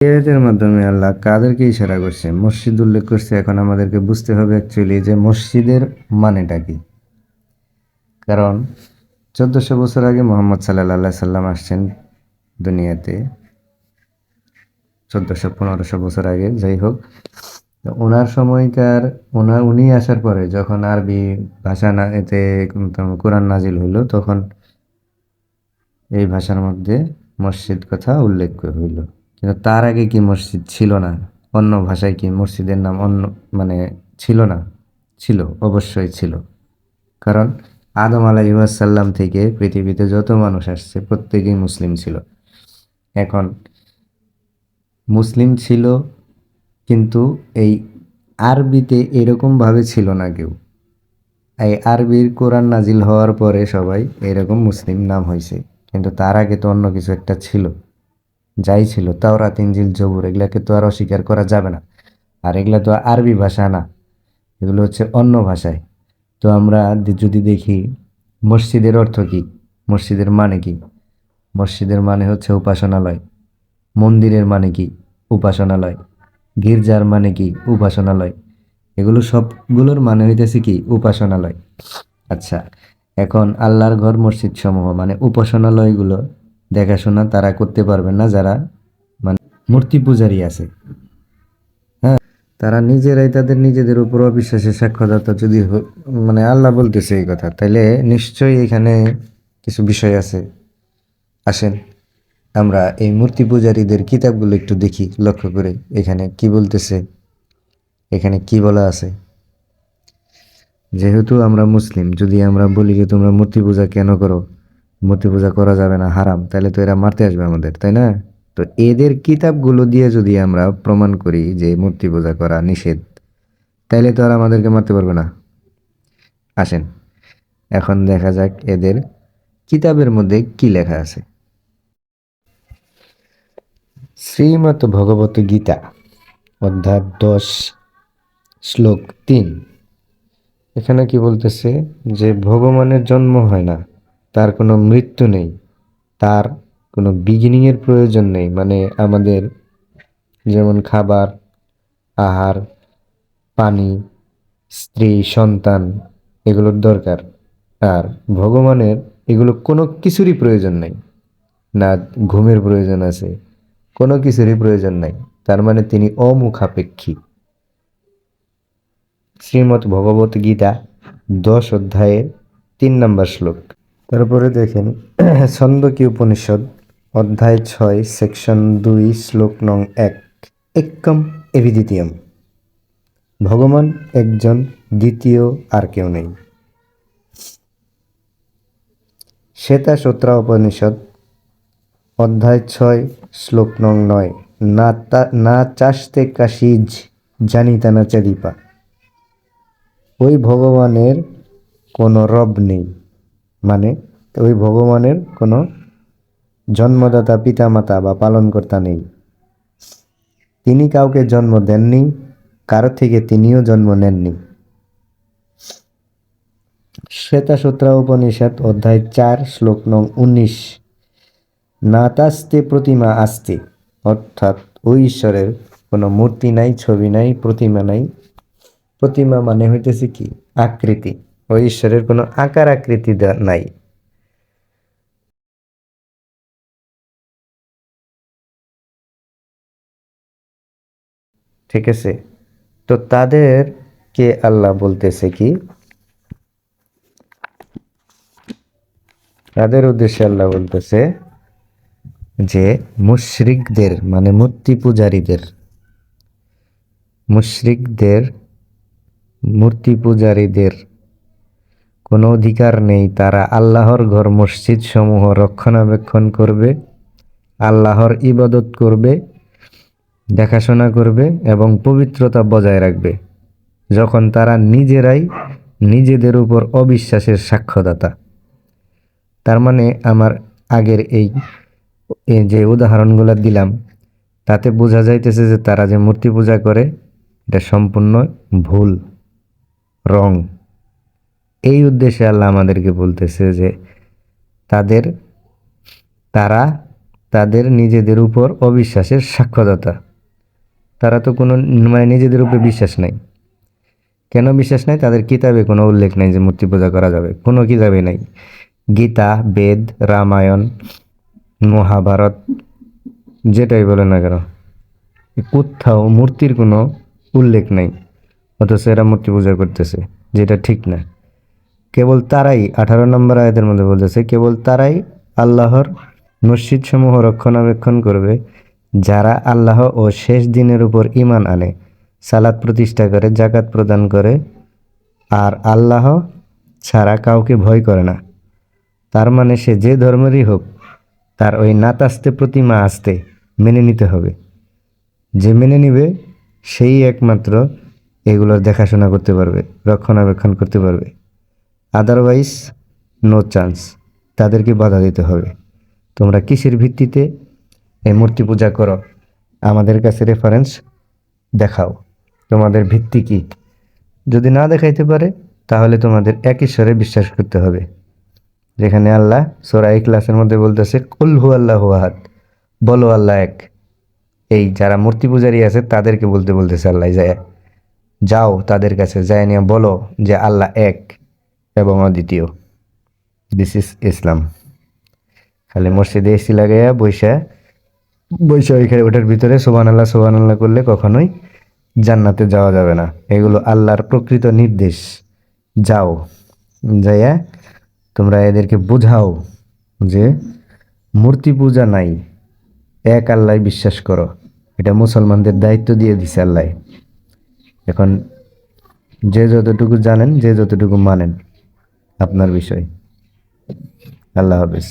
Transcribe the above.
আয়াতের মাধ্যমে আল্লাহ কাদেরকে ইশারা করছে? মসজিদ উল্লেখ করছে। এখন আমাদেরকে বুঝতে হবে অ্যাকচুয়ালি যে মসজিদের মানেটা কি। কারণ 1400 বছর আগে মোহাম্মদ সাল্লাল্লাহু সাল্লাম আসছেন দুনিয়াতে, 1400-1500 বছর আগে, যাই হোক। ওনার সময়কার উনি আসার পরে যখন আরবি ভাষা না এতে কোরআন নাজিল হইল, তখন এই ভাষার মধ্যে মসজিদ কথা উল্লেখ হইল। কিন্তু তার আগে কি মসজিদ ছিল না? অন্য ভাষায় কি মসজিদের নাম অন্য মানে ছিল না? ছিল, অবশ্যই ছিল। কারণ আদম আলাইহিসসালাম থেকে পৃথিবীতে যত মানুষ আসছে প্রত্যেকেই মুসলিম ছিল। এখন মুসলিম ছিল, কিন্তু এই আরবিতে এরকমভাবে ছিল না কেউ। এই আরবির কোরআন নাজিল হওয়ার পরে সবাই এরকম মুসলিম নাম হয়েছে। কিন্তু তার আগে তো অন্য কিছু একটা ছিল। যাই ছিল, তাওরাত, ইনজিল, জবুর, এগুলাকে তো আর অস্বীকার করা যাবে না। আর এগুলা তো আরবি ভাষা না, এগুলো হচ্ছে অন্য ভাষায়। তো আমরা যদি দেখি মসজিদের অর্থ কি, মসজিদের মানে কি? মসজিদের মানে হচ্ছে উপাসনালয়। মন্দিরের মানে কি? উপাসনালয়। গির্জার মানে কি? উপাসনালয়। এগুলো সবগুলোর মানে হইতেছে কি? উপাসনালয়। আচ্ছা, এখন আল্লাহর ঘর মসজিদ সমূহ মানে উপাসনালয়গুলো দেখাশোনা তারা করতে পারবেন না যারা মানে মূর্তি পূজারী আছে। হ্যাঁ, তারা নিজেরাই তাদের নিজেদের উপর অবিশ্বাসের সাক্ষ্যদাতা। যদি মানে আল্লাহ বলতেছে এই কথা, তাইলে নিশ্চয়ই এখানে কিছু বিষয় আছে। আসেন আমরা এই মূর্তি পূজারীদের কিতাবগুলো একটু দেখি লক্ষ্য করে, এখানে কি বলতেছে, এখানে কি বলা আছে। যেহেতু আমরা মুসলিম, যদি আমরা বলি যে তোমরা মূর্তি পূজা কেন করো, মূর্তি পূজা করা যাবে না, হারাম, তাহলে তো এরা মারতে আসবে আমাদের, তাই না? তো এদের কিতাবগুলো দিয়ে যদি আমরা প্রমাণ করি যে মূর্তি পূজা করা নিষেধ, তাইলে তো আর আমাদেরকে মারতে পারবে না। আসেন এখন দেখা যাক এদের কিতাবের মধ্যে কি লেখা আছে। শ্রীমদ্ ভগবত গীতা, অধ্যায় 10, শ্লোক 3। এখানে কি বলতেছে? যে ভগবানের জন্ম হয় না, তার কোনো মৃত্যু নেই, তার কোনো বিগিনিং এর প্রয়োজন নেই। মানে আমাদের যেমন খাবার, আহার, পানি, স্ত্রী, সন্তান, এগুলোর দরকার। আর ভগবানের এগুলো কোনো কিছুরই প্রয়োজন নাই। না ঘুমের প্রয়োজন আছে, কোনো কিছুরই প্রয়োজন নাই। তার মানে তিনি অমুখাপেক্ষী। শ্রীমদ্ ভগবত গীতা 10 অধ্যায়ের 3 নম্বর শ্লোক। তারপরে দেখেন ছন্দকি উপনিষদ অধ্যায় 6 সেকশন 2 শ্লোক নং 1। একম এবিদ্বিতীয়ম, ভগবান একজন, দ্বিতীয় আর কেউ নেই। শ্বেতাসূত্রা উপনিষদ অধ্যায় 6 শ্লোক নং 9। না চাস্তে কাশিজ জানিতা না চাদিপা, ওই ভগবানের কোনো রব নেই। মানে ওই ভগবানের কোনো জন্মদাতা, পিতামাতা বা পালনকর্তা নেই। তিনি কাউকে জন্ম দেননি, কারো থেকে তিনিও জন্ম নেননি। শ্বেতাসূত্রা উপনিষদ অধ্যায় 4 শ্লোক নং 19। নাতাস্তে প্রতিমা আস্তে, অর্থাৎ ওই ঈশ্বরের কোনো মূর্তি নাই, ছবি নাই, প্রতিমা নাই। প্রতিমা মানে হইতেছে কি? আকৃতি। ওই ঈশ্বরের কোনো আকার আকৃতি নাই। ঠিক আছে? তো তাদেরকে আল্লাহ বলতেছে কি, তাদের উদ্দেশ্যে আল্লাহ বলতেছে যে মুশরিকদের মানে মূর্তি পূজারীদের, মুশরিকদের, মূর্তি পূজারীদের কোনো অধিকার নেই। তারা আল্লাহর ঘর মসজিদ সমূহ রক্ষণাবেক্ষণ করবে, আল্লাহর ইবাদত করবে, দেখাশোনা করবে এবং পবিত্রতা বজায় রাখবে, যখন তারা নিজেরাই নিজেদের উপর অবিশ্বাসের সাক্ষ্যদাতা। তার মানে আমার আগের এই যে উদাহরণগুলো দিলাম, তাতে বোঝা যাইতেছে যে তারা যে মূর্তি পূজা করে এটা সম্পূর্ণ ভুল, রং। এই উদ্দেশ্যে আল্লাহ আমাদেরকে বলতেছে যে তারা তাদের নিজেদের উপর অবিশ্বাসের সাক্ষ্যদাতা। তারা তো কোনো নিজেদের উপরে বিশ্বাস নাই। কেন বিশ্বাস নাই? তাদের কিতাবে কোনো উল্লেখ নেই যে মূর্তি পূজা করা যাবে, কোনো কিতাবে নাই। গীতা, বেদ, রামায়ণ, মহাভারত, যেটাই বলে না কেন, কোথাও মূর্তির কোনো উল্লেখ নেই, অথচ এরা মূর্তি পূজা করতেছে, যেটা ঠিক না। কেবল তারাই 18 নম্বর আয়াতের মধ্যে বলতেছে, কেবল তারাই আল্লাহর মসজিদ সমূহ রক্ষণাবেক্ষণ করবে যারা আল্লাহ ও শেষ দিনের উপর ঈমান আনে, সালাত প্রতিষ্ঠা করে, জাকাত প্রদান করে, আর আল্লাহ ছাড়া কাউকে ভয় করে না। তার মানে সে যে ধর্মেরই হোক, তার ওই নাতাস্তে প্রতিমা আসতে মেনে নিতে হবে। যে মেনে নিবে সেই একমাত্র এগুলোর দেখাশোনা করতে পারবে, রক্ষণাবেক্ষণ করতে পারবে। আদারওয়াইজ নো চান্স, তাদেরকে বাধা দিতে হবে। তোমরা কিসের ভিত্তিতে এই মূর্তি পূজা করো? আমাদের কাছে রেফারেন্স দেখাও, তোমাদের ভিত্তি কি। যদি না দেখাইতে পারে তাহলে তোমাদের এক ঈশ্বরে বিশ্বাস করতে হবে, যেখানে আল্লাহ সূরা ইখলাসের মধ্যে বলতেছে, কুল হু আল্লাহু আহাদ, বলো আল্লাহ এক। এই যারা মূর্তি পূজারী আছে তাদেরকে বলতেছে আল্লাহ, যায় যাও তাদের কাছে যায় নিয়ে বলো যে আল্লাহ এক এবং অদ্বিতীয়। দিস ইজ ইসলাম। খালি মসজিদে এসি লাগাইয়া বৈশা বৈশা ওইখানে ওটার ভিতরে সুবহান আল্লাহ করলে কখনোই জান্নাতে যাওয়া যাবে না। এগুলো আল্লাহর প্রকৃত নির্দেশ। যাও, যাইয়া তোমরা এদেরকে বোঝাও যে মূর্তি পূজা নাই, এক আল্লাহ বিশ্বাস করো। এটা মুসলমানদের দায়িত্ব দিয়ে দিছে আল্লাহ। এখন যে যতটুকু জানেন, যে যতটুকু মানেন, আপনার বিষয়। আল্লাহ হাফেজ।